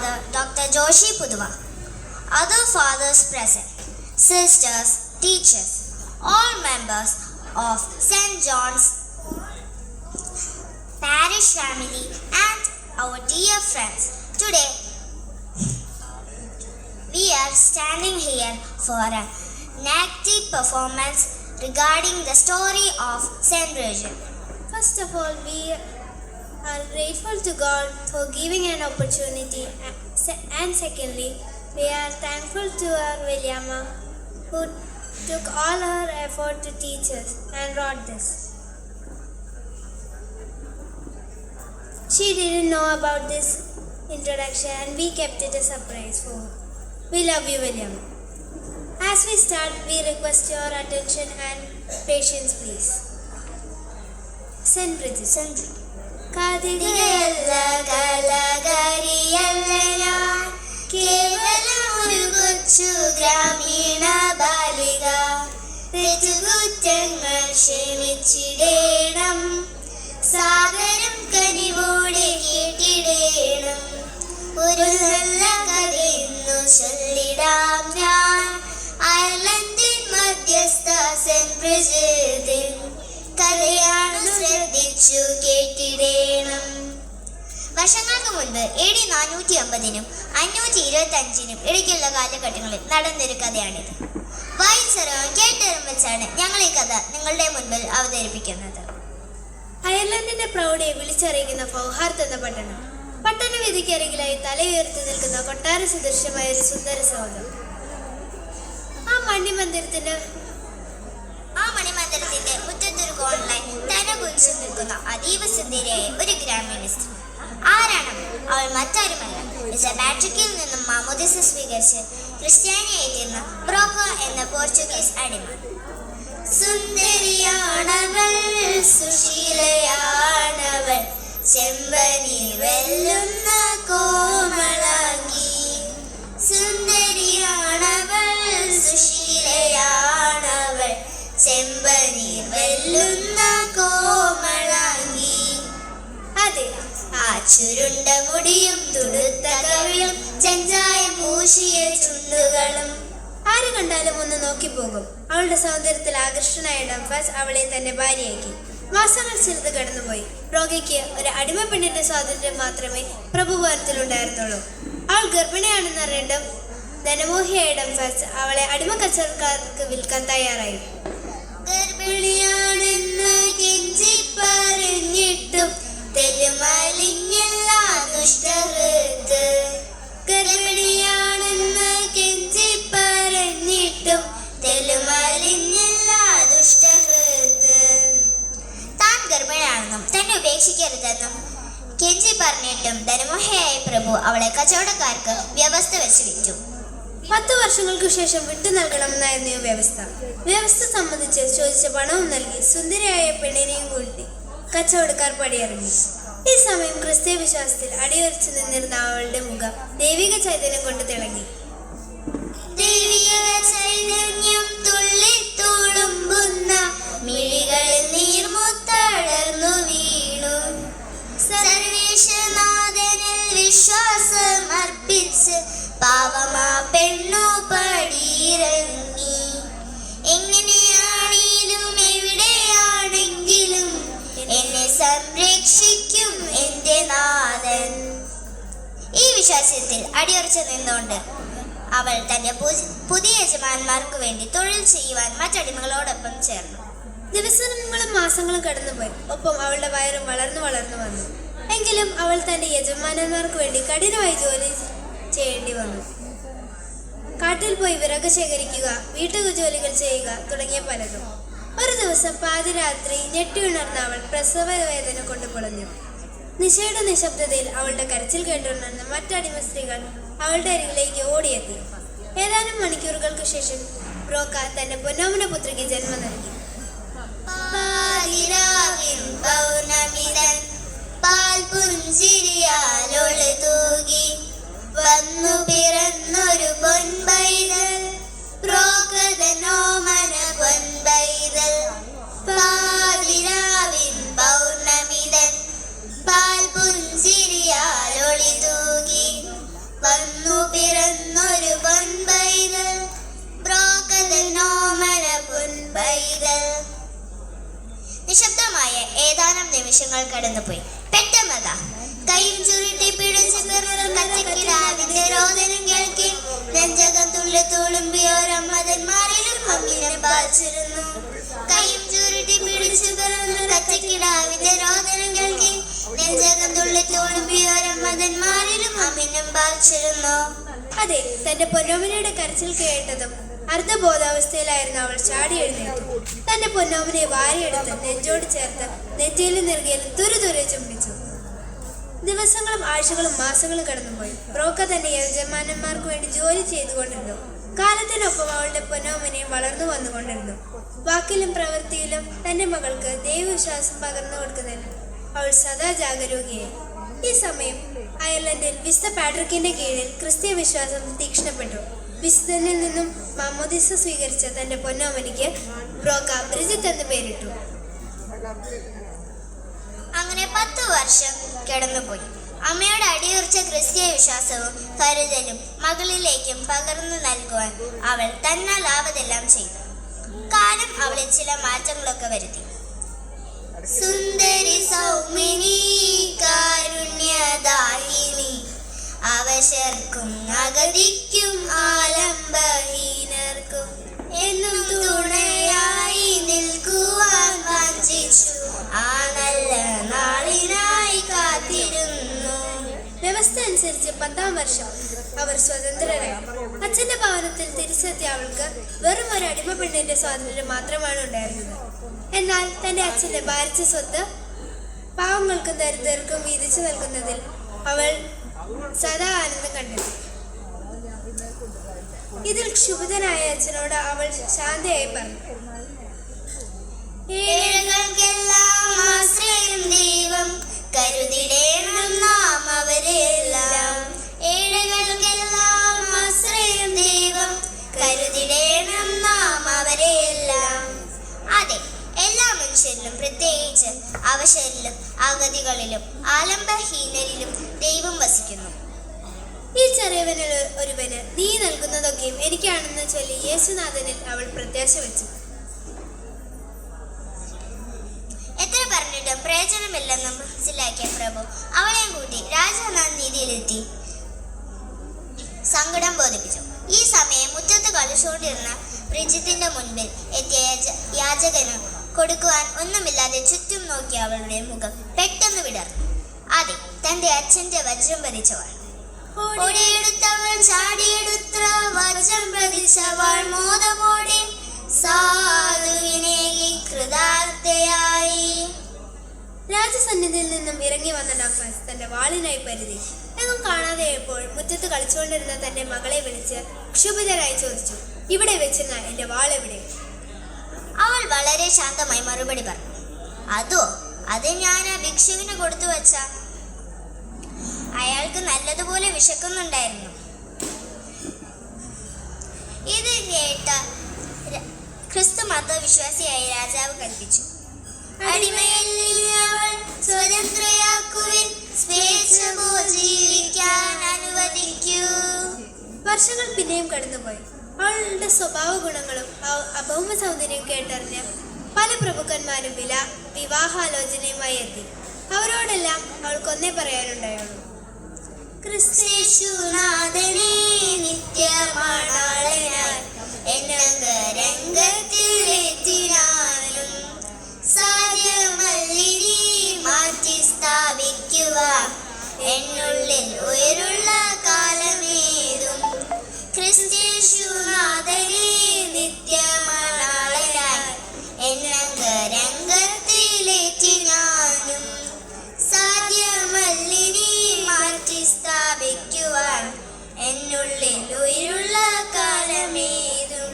Father Dr. Joshi Puduva, other fathers present, sisters, teachers, all members of St. John's Parish family and our dear friends. Today we are standing here for an active performance regarding the story of St. Bridget. First of all, we are grateful to God for giving an opportunity, and secondly, we are thankful to our Williamma who took all her effort to teach us and wrote this. She didn't know about this introduction and we kept it a surprise for her. We love you, William. As we start, we request your attention and patience, please. St. Bridget. കഥകളല്ല കലകരിയല്ല ഞാൻ, കേവലം ഒരു കൊച്ചു ഗ്രാമീണ ബാലിക. തെറ്റുകുറ്റങ്ങൾ ക്ഷമിച്ചിടേണം, സാഗരം കനിവോടെ കേട്ടിടേണം. ഒരു നല്ല കഥയെന്നു ചൊല്ലിടാം ഞാൻ, അയർലൻഡിൻ മധ്യസ്ഥ സെന്റ് ബ്രിജിറ്റിൻ കഥയാണ്, ശ്രദ്ധിച്ചു കേട്ടിടേണം. വർഷങ്ങൾക്ക് മുൻപ് AD 450 525 ഇടയ്ക്കുള്ള കാലഘട്ടങ്ങളിൽ നടന്നൊരു കഥയാണിത്. വായിച്ചറിവും കേട്ടറിവും വെച്ചാണ് ഞങ്ങൾ ഈ കഥ നിങ്ങളുടെ മുൻപിൽ അവതരിപ്പിക്കുന്നത്. അയർലൻഡിന്റെ പ്രൗഢിയെ വിളിച്ചറിയിക്കുന്ന ഫൗഹാർദ് എന്ന പട്ടണം. പട്ടണവേദിക്കരികിലായി തലയുയർത്തി നിൽക്കുന്ന കൊട്ടാര സദൃശ്യമായ ഒരു സുന്ദര സൗധം. ആ മണിമന്ദിരത്തിന്റെ മുറ്റത്തൊരു കോണിലായി തന കുറിച്ച് നിൽക്കുന്ന അതീവ സുന്ദരിയായ ഒരു ഗ്രാമീണ സ്ത്രീ. ആരാണ് അവൾ? മറ്റാരുമല്ല, മാട്രിക്കിൽ നിന്നും മാമോദിസ സ്വീകരിച്ച് ക്രിസ്ത്യാനിയായി തീർന്ന ബ്രോക്ക എന്ന പോർച്ചുഗീസ് അടിമ. സുന്ദരിയാണവൾ, സുശീലയാണവൾ, ചെമ്പനീർ വെല്ലുന്ന കോമളാംഗി. സുന്ദരിയാണവൾ, സുശീലയാണവൾ, ചെമ്പനീർ വെല്ലുന്ന കോമളാംഗി. അതെ, ആ ചുരുണ്ട മുടിയും തുടുത്ത കവിളും ചെഞ്ചായം പൂശിയ ചുണ്ടുകളും ആര് കണ്ടാലും ഒന്ന് നോക്കിപ്പോകും. അവളുടെ സൗന്ദര്യത്തിൽ ആകർഷണനായ ഡംഫാസ് അവളെ തന്റെ ഭാര്യയാക്കി. മാസങ്ങൾ ചിലത് കടന്നുപോയി. ബ്രോഗയ്ക്ക് ഒരു അടിമ പെണ്ണിന്റെ സ്വാതന്ത്ര്യം മാത്രമേ പ്രഭുഭവനത്തിലുണ്ടായിരുന്നുള്ളൂ. അവൾ ഗർഭിണിയാണെന്നറിയേണ്ട ധനമോഹിയായ ഡംഫാസ് അവളെ അടിമ കച്ചവടക്കാർക്ക് വിൽക്കാൻ തയ്യാറായി. ഗർഭിണിയാണെന്ന് കെഞ്ചി പറഞ്ഞിട്ടും തെലുമലിഞ്ഞല്ല ദുഷ്ടഹൃത്ത്. ഗർഭിണിയാണെന്ന് കെഞ്ചി പറഞ്ഞിട്ടും തെലുമലിഞ്ഞല്ല ദുഷ്ടഹൃത്ത്. താൻ ഗർഭിണിയാണെന്നും തന്നെ ഉപേക്ഷിക്കരുതെന്നും കെഞ്ചി പറഞ്ഞിട്ടും ധനമോഹയായ പ്രഭു അവളെ കച്ചവടക്കാർക്ക് വ്യവസ്ഥ വെച്ച് വിറ്റു. 10 വർഷങ്ങൾക്ക് ശേഷം വിട്ടു നൽകണമെന്നായിരുന്നു വ്യവസ്ഥ. വ്യവസ്ഥ സംബന്ധിച്ച് ചോദിച്ച പണവും നൽകി സുന്ദരിയായ പെണ്ണിനെയും കൂട്ടി കച്ചവടക്കാർ പടിയിറങ്ങി. ഈ സമയം ക്രിസ്ത്യ വിശ്വാസത്തിൽ അടിയുറച്ചു നിന്നിരുന്ന അവളുടെ മുഖം ദൈവിക ചൈതന്യം കൊണ്ട് തിളങ്ങി. ദൈവിക ചൈതന്യം തുള്ളിത്തുളുമ്പുന്ന മിഴികളിൽ നീർമുത്തടർന്നു വീണു. സർവേശനാഥനിൽ വിശ്വാസമർപ്പിച്ച് പാവമാ പെണ്ണു പടിയിറങ്ങി. എങ്ങനെയാണെങ്കിലും എവിടെയാണെങ്കിലും എന്നെ സംരക്ഷിക്കും എന്റെ നാഥൻ. ഈ വിശ്വാസത്തിൽ അടിയുറച്ചു നിന്നുകൊണ്ട് അവൾ തന്റെ പുതിയ യജമാന്മാർക്ക് വേണ്ടി തൊഴിൽ ചെയ്യുവാൻ മറ്റടിമകളോടൊപ്പം ചേർന്നു. ദിവസങ്ങളും മാസങ്ങളും കടന്നുപോയി. ഒപ്പം അവളുടെ വയറും വളർന്നു വന്നു. എങ്കിലും അവൾ തന്റെ യജമാനന്മാർക്ക് വേണ്ടി കഠിനമായി ജോലി ചെയ്യേണ്ടി വന്നു. കാട്ടിൽ പോയി വിറക് ശേഖരിക്കുക, വീട്ടുജോലികൾ ചെയ്യുക തുടങ്ങിയ പലതും. ഒരു ദിവസം പാതിരാത്രി ഞെട്ടിയുണർന്ന അവൾ പ്രസവ വേദന കൊണ്ട് പൊളഞ്ഞു. നിശയുടെ നിശബ്ദതയിൽ അവളുടെ കരച്ചിൽ കേട്ടുണർന്ന മറ്റടിമ സ്ത്രീകൾ അവളുടെ അരികിലേക്ക് ഓടിയെത്തി. ഏതാനും മണിക്കൂറുകൾക്ക് ശേഷം ബ്രോക്ക തന്റെ പൊന്നോമന പുത്രിക്ക് ജന്മം നൽകി. പാൽ പുഞ്ചിരിയാലൊളി തൂകി വന്നു പിറന്നൊരു പൊൻപൈതൽ, ബ്രോക്കതനോമന പൊൻപൈതൽ. പാതിരാവിൻ പൗർണമിതൻ പാൽ പുഞ്ചിരിയാലൊളി തൂകി വന്നു പിറന്നൊരു പൊൻപൈതൽ, ബ്രോക്കതനോമന പൊൻപൈതൽ. നിശബ്ദമായ ഏതാനും നിമിഷങ്ങൾ കടന്നുപോയി. പെട്ടെന്നതാ കൈയും ചുരുട്ടി പിടിച്ചു കത്തിക്കിടാവിന്റെ രോദനം കേൾക്കി. നെഞ്ചകം തുള്ളി തുളുമ്പിയോരമ്മതന്മാരിലും അമ്മിനെ പാച്ചിരുന്നു. കൈയും ചുരുട്ടി പിടിച്ചു കത്തിക്കിടാവിന്റെ രോദനം കേൾക്കി. നെഞ്ചകം തുള്ളി തുളുമ്പിയോരമ്മതന്മാരിലും അമ്മിനും പാച്ചിരുന്നു. അതെ, തന്റെ പൊന്നോമനയുടെ കരച്ചിൽ കേട്ടതും അർദ്ധബോധാവസ്ഥയിലായിരുന്ന അവൾ ചാടി എഴുന്നേറ്റു. തന്റെ പൊന്നോമനെ വാരിയെടുത്ത് നെഞ്ചോട് ചേർത്ത് നെറ്റിയിലും നെറുകയിലും തുരുതുരെ ചുംബിച്ചു. ദിവസങ്ങളും ആഴ്ചകളും മാസങ്ങളും കടന്നുപോയി. ബ്രോക്ക തന്റെ യജമാനന്മാർക്ക് വേണ്ടി ജോലി ചെയ്തുകൊണ്ടിരുന്നു. കാലത്തിനൊപ്പം അവളുടെ പൊന്നോമനെ വളർന്നു വന്നുകൊണ്ടിരുന്നു. വാക്കിലും പ്രവൃത്തിയിലും തന്റെ മകൾക്ക് ദൈവവിശ്വാസം പകർന്നു കൊടുക്കുന്നതിന് അവൾ സദാ ജാഗരൂകയായി. ഈ സമയം അയർലൻഡിൽ വിശുദ്ധ പാട്രിക്കിന്റെ കീഴിൽ ക്രിസ്തീയ വിശ്വാസം തീക്ഷ്ണപ്പെട്ടു. വിശുദ്ധനിൽ നിന്നും മാമോദിസ സ്വീകരിച്ച തന്റെ പൊന്നോമനിക്ക് ബ്രോക്ക ബ്രിജിത്ത് എന്ന് പേരിട്ടു. അങ്ങനെ 10 വർഷം കടന്നുപോയി. അമ്മയുടെ അടിയുറച്ച ക്രിസ്തീയ വിശ്വാസവും കരുതലും മകളിലേക്കും പകർന്നു നൽകുവാൻ അവൾ തന്നാലാവതെല്ലാം ചെയ്തു. കാലം അവളിൽ ചില മാറ്റങ്ങളൊക്കെ വരുത്തി. സുന്ദരി സൗമിനി കാരുണ്യദായിനി, അവശർക്കും അഗതിക്കും ആലംബഹീനർക്കും എന്നും തുണയായി നിൽക്കുവാൻ വാഞ്ചിച്ചു. ആ നല്ല നാളിനായി കാത്തിരുന്നു. വ്യവസ്ഥ അനുസരിച്ച് 10ാം വർഷം അവർ സ്വതന്ത്രരായി. അച്ഛന്റെ ഭവനത്തിൽ തിരിച്ചെത്തിയ അവൾക്ക് വെറും ഒരു അടിമ പെണ്ണിന്റെ സ്വാതന്ത്ര്യം മാത്രമാണ് ഉണ്ടായിരുന്നത്. എന്നാൽ തന്റെ അച്ഛന്റെ ഭാരിച്ച സ്വത്ത് പാവങ്ങൾക്കും ദരിദ്രർക്കും വീതിച്ചു നൽകുന്നതിൽ അവൾ സദാ ആനന്ദം കണ്ടെത്തി. ഇതിൽ ക്ഷുഭിതനായ അച്ഛനോട് അവൾ ശാന്തയായി പറഞ്ഞു, ഏഴകൾക്കെല്ലാം ആശ്രയം ദൈവം, കരുതിടേണം നാം അവരെല്ലാം. ഏഴകൾക്കെല്ലാം ആശ്രയം ദൈവം, കരുതിടേണം നാം അവരെല്ലാം. അതെ, എല്ലാ മനുഷ്യരിലും, പ്രത്യേകിച്ച് അവശരിലും അഗതികളിലും ആലംബഹീനരിലും ദൈവം വസിക്കുന്നു. ഈ ചെറിയവനിൽ ഒരുവന് നീ നൽകുന്നതൊക്കെയും എനിക്കാണെന്ന് ചൊല്ലി യേശുനാഥനിൽ അവൾ പ്രത്യാശ വെച്ചു. എത്ര പറഞ്ഞിട്ടും പ്രയോജനമില്ലെന്ന് മനസ്സിലാക്കിയ പ്രഭു അവളെയും കൂട്ടി രാജാനാഥ് നീതിയിലെത്തി സങ്കടം ബോധിപ്പിച്ചു. ഈ സമയം മുറ്റത്ത് കളിച്ചുകൊണ്ടിരുന്ന ബ്രിജിത്തിന്റെ മുൻപിൽ എത്തിയ യാചകന് കൊടുക്കുവാൻ ഒന്നുമില്ലാതെ ചുറ്റും നോക്കിയ അവളുടെ മുഖം പെട്ടെന്ന് വിടർന്നു. അതെ, തന്റെ അച്ഛന്റെ വജ്രം പതിച്ചവൾ. ഓടിയെടുത്തവൾ ചാടിയെടുത്ത വജ്രം പതിച്ചവൾ മോദമോടെ സാധുവിനേകി കൃതാർത്ഥയായി. രാജസന്നിധിയിൽ നിന്നും ഇറങ്ങി വന്ന നഫാസ് തന്റെ വാളിനായി പരിധി എങ്ങും കാണാതെയപ്പോൾ മുറ്റത്ത് കളിച്ചുകൊണ്ടിരുന്ന തന്റെ മകളെ വിളിച്ച് ക്ഷുഭിതരായി ചോദിച്ചു, ഇവിടെ വെച്ചിരുന്ന എന്റെ വാൾ എവിടെ? അവൾ വളരെ ശാന്തമായി മറുപടി പറഞ്ഞു, അതോ, അത് ഞാൻ ആ ഭിക്ഷുവിന് കൊടുത്തു വച്ച. അയാൾക്ക് നല്ലതുപോലെ വിശക്കുന്നുണ്ടായിരുന്നു. ഇത് കേട്ട ക്രിസ്തു മതവിശ്വാസിയായ രാജാവ് കൽപ്പിച്ചു, അടിമയല്ലവൾ സ്വതന്ത്രയാക്കുവിൻ, സ്വേച്ഛപോ ജീവിക്കാൻ അനുവദിക്കൂ. വർഷങ്ങൾ പിന്നെയും കടന്നുപോയി. അവളുടെ സ്വഭാവ ഗുണങ്ങളും അഭൗമ സൗന്ദര്യം കേട്ടറിഞ്ഞ് പല പ്രഭുക്കന്മാരും വിവാഹാലോചനയുമായി എത്തി. അവരോടെല്ലാം അവൾക്കൊന്നേ പറയാനുണ്ടായുള്ളൂ, ക്രിസ്തേശുനാഥനെ നിത്യമാണാളനായി എന്നംഗരംഗത്തിലെത്തിനാലും സാധ്യമല്ലിനി മാറ്റി സ്ഥാപിക്കുവാൻ എന്നുള്ളിൽ ഉയരുള്ള കാലമേതും. ക്രിസ്തേശുനാഥനെ നിത്യമാണാളനായി എന്നംഗരംഗത്തിലെത്തിനാലും സാധ്യമല്ലിനി മാറ്റി സ്ഥാപിക്കുവാൻ എന്നുള്ളിൽ ഉയരുള്ള കാലമേതും.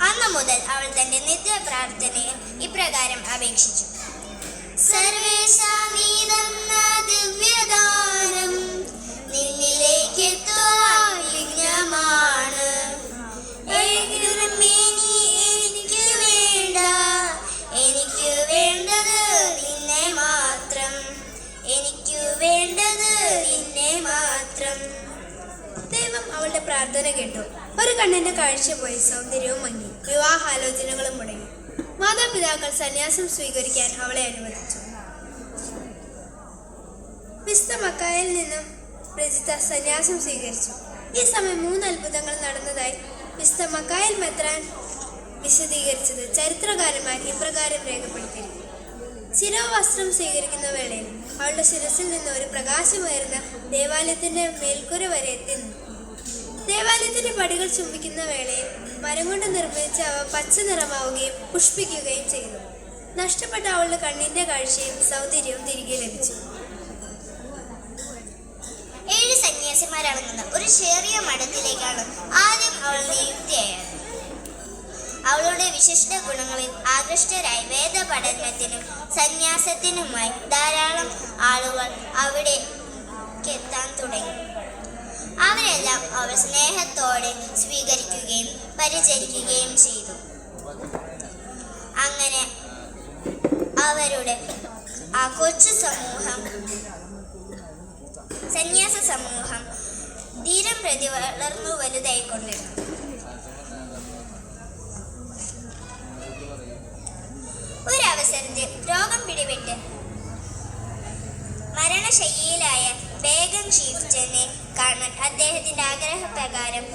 അന്നു മുതൽ അവൾ തന്റെ നിത്യ പ്രാർത്ഥനയിൽ ഇപ്രകാരം അപേക്ഷിച്ചു, സർവേശാനീതം ദിവ്യദാനം നിന്നിലേക്ക് എത്തുവാൻ യജ്ഞമാണ്. എനിക്ക് വേണ്ട, എനിക്ക് വേണ്ടത് നിന്നെ പ്രാർത്ഥന കേട്ടു. ഒരു കണ്ണിന്റെ കാഴ്ച പോയി, സൗന്ദര്യവും മങ്ങി, വിവാഹാലോചനകളും മുടങ്ങി. മാതാപിതാക്കൾ സന്യാസം സ്വീകരിക്കാൻ അവളെ അനുവദിച്ചു. വിശുദ്ധ മക്കായിൽ നിന്നും ബ്രിജിത്ത സന്യാസം സ്വീകരിച്ചു. ഈ സമയം 3 അത്ഭുതങ്ങൾ നടന്നതായി വിശുദ്ധ മക്കായിൽ മെത്രാൻ വിശദീകരിച്ചത് ചരിത്രകാരന്മാർ ഇപ്രകാരം രേഖപ്പെടുത്തിയിരിക്കുന്നു. ശിരോവസ്ത്രം സ്വീകരിക്കുന്ന വേളയിൽ അവളുടെ ശിരസിൽ നിന്ന് ഒരു പ്രകാശമുയർന്ന ദേവാലയത്തിന്റെ മേൽക്കൂര വരെ എത്തി നിന്നു. ദേവാലയത്തിന്റെ പടികൾ ചുംബിക്കുന്ന വേളയിൽ മരം കൊണ്ട് നിർമ്മിച്ച അവ പച്ച നിറമാവുകയും പുഷ്പിക്കുകയും ചെയ്തു. നഷ്ടപ്പെട്ട അവളുടെ കണ്ണിന്റെ കാഴ്ചയും സൗന്ദര്യവും തിരികെ ലഭിച്ചു. 7 സന്യാസിമാരടങ്ങുന്ന ഒരു ചെറിയ മഠത്തിലേക്കാണ് ആദ്യം അവൾ നിയുക്തിയായത്. അവളുടെ വിശിഷ്ട ഗുണങ്ങളിൽ ആകൃഷ്ടരായി വേദപഠനത്തിനും സന്യാസത്തിനുമായി ധാരാളം ആളുകൾ അവിടേക്ക് എത്താൻ തുടങ്ങി. അവരെല്ലാം അവൾ സ്നേഹത്തോടെ സ്വീകരിക്കുകയും പരിചരിക്കുകയും ചെയ്തു. അങ്ങനെ അവരുടെ ആ കൊച്ചു സമൂഹം, സന്യാസ സമൂഹം ധീരം പ്രതി വളർന്നു വലുതായിക്കൊണ്ടിരുന്നു. ഒരവസരത്തിൽ രോഗം പിടിപെട്ട് മരണശയ്യയിലായ ബേഗം ചീഫ്റ്റനെ കാണാൻ അദ്ദേഹത്തിന്റെ ആഗ്രഹപ്രകാരം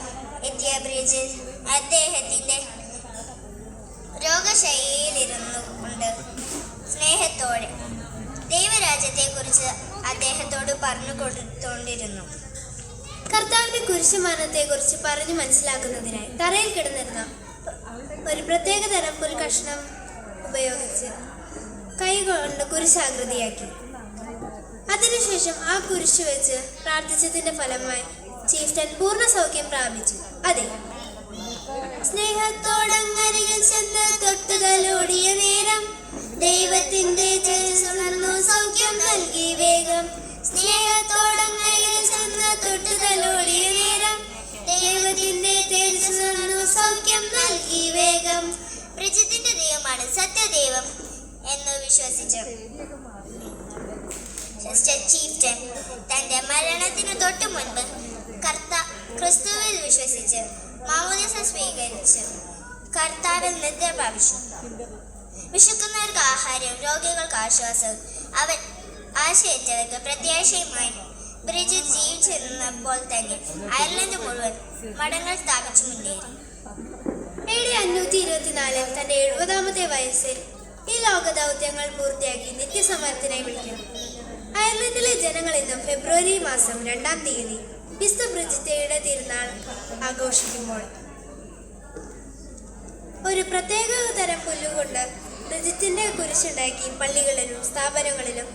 എത്തിയ ബ്രിജിത്ത് അദ്ദേഹത്തിന്റെ രോഗശയ്യയിലിരുന്നു കൊണ്ട് സ്നേഹത്തോടെ ദൈവരാജ്യത്തെക്കുറിച്ച് അദ്ദേഹത്തോട് പറഞ്ഞു കൊടുത്തുകൊണ്ടിരുന്നു. കർത്താവിന്റെ കുരിശുമരണത്തെക്കുറിച്ച് പറഞ്ഞു മനസ്സിലാക്കുന്നതിനായി തറയിൽ കിടന്നിരുന്ന ഒരു പ്രത്യേക തരം പുൽകഷ്ണം ഉപയോഗിച്ച് കൈകൊണ്ട് കുരിശാകൃതിയാക്കി. അതിനുശേഷം ആ കുരിശു വെച്ച് പ്രാർത്ഥിച്ചതിന്റെ ഫലമായി ചീഫ്റ്റൻ പൂർണ്ണ സൗഖ്യം പ്രാപിച്ചു. അതെ, സ്നേഹത്തോടങ്ങരികിൽ ചെന്ന് തൊട്ടുതലോടിയ നേരം ദൈവത്തിന്റെ ചേർന്നു സൗഖ്യം നൽകി വേഗം. സ്നേഹത്തോടങ്ങരികിൽ ചെന്ന് തൊട്ടുതലോടിയ നേരം ദൈവത്തിന്റെ ചേർന്നു സൗഖ്യം നൽകി വേഗം. ബ്രിജിത്തിന്റെ ദൈവമാണ് സത്യദൈവം എന്ന് വിശ്വസിച്ചു സിസ്റ്റർ ചീഫ്റ്റൻ തന്റെ മരണത്തിനു തൊട്ടു മുൻപ് ക്രിസ്തുവിൽ വിശ്വസിച്ച് മാമോദീസ സ്വീകരിച്ച് കർത്താവിൽ നിദ്ര പ്രാപിച്ചു. വിശക്കുന്നവർക്ക് ആഹാരവും രോഗികൾക്ക് ആശ്വാസവും അവൻ ആശയേറ്റവർക്ക് പ്രത്യാശയുമായി ബ്രിജിത്ത് ജീവിച്ചിരുന്നപ്പോൾ തന്നെ അയർലൻഡ് മുഴുവൻ മഠങ്ങൾ സ്ഥാപിച്ചു മുന്നേറി. 524 തന്റെ 70ാമത്തെ വയസ്സിൽ ഈ ലോകദൗത്യങ്ങൾ പൂർത്തിയാക്കി നിത്യസമരത്തിനായി വിളിക്കുന്നു. അയർലൻഡിലെ ജനങ്ങൾ ഇന്നും ഫെബ്രുവരി മാസം 2-ാം തീയതി വിശുദ്ധ ബ്രിജിത്തയുടെ തിരുനാൾ ആഘോഷിക്കുമ്പോൾ ഒരു പ്രത്യേക തരം പുല്ലുകൊണ്ട് ബ്രിജിത്തിന്റെ കുരിശുണ്ടാക്കി പള്ളികളിലും സ്ഥാപനങ്ങളിലും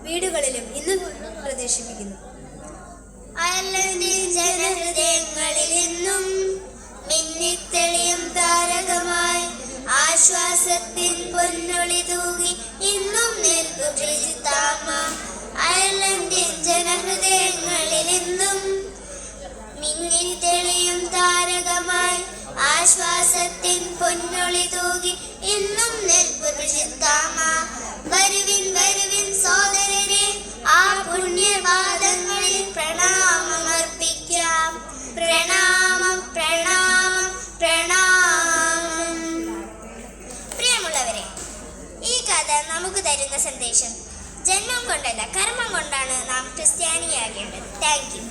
വീടുകളിലും ഇന്നും പ്രദർശിപ്പിക്കുന്നു. അയർലൻഡിൽ ജനഹൃദയങ്ങളിൽ ഇന്നും മിന്നിത്തെളിയും താരകമായി ആശ്വാസത്തിൻ പൊന്നൊളി തൂകി ഇന്നും നിൽക്കും ബ്രിജിത്താമ്മ. അയർലൻഡിൻ ജനഹൃദയങ്ങളിൽ ഇന്നും മിന്നിത്തെളിയും താരകമായി ആശ്വാസത്തിൻ പൊന്നൊളി തൂകി ഇന്നും നിൽക്കും ബ്രിജിത്താമ്മ. വരുവിൻ വരുവിൻ സോദരരെ, ആ പുണ്യപാദങ്ങളിൽ പ്രണാമം അർപ്പിക്കാം. പ്രണാമം പ്രണാമം പ്രണാമം. പ്രിയമുള്ളവരെ, ഈ കഥ നമുക്ക് തരുന്ന സന്ദേശം ജന്മം കൊണ്ടല്ല കർമ്മം കൊണ്ടാണ് നാം ക്രിസ്ത്യാനിയാകേണ്ടത്. Thank you.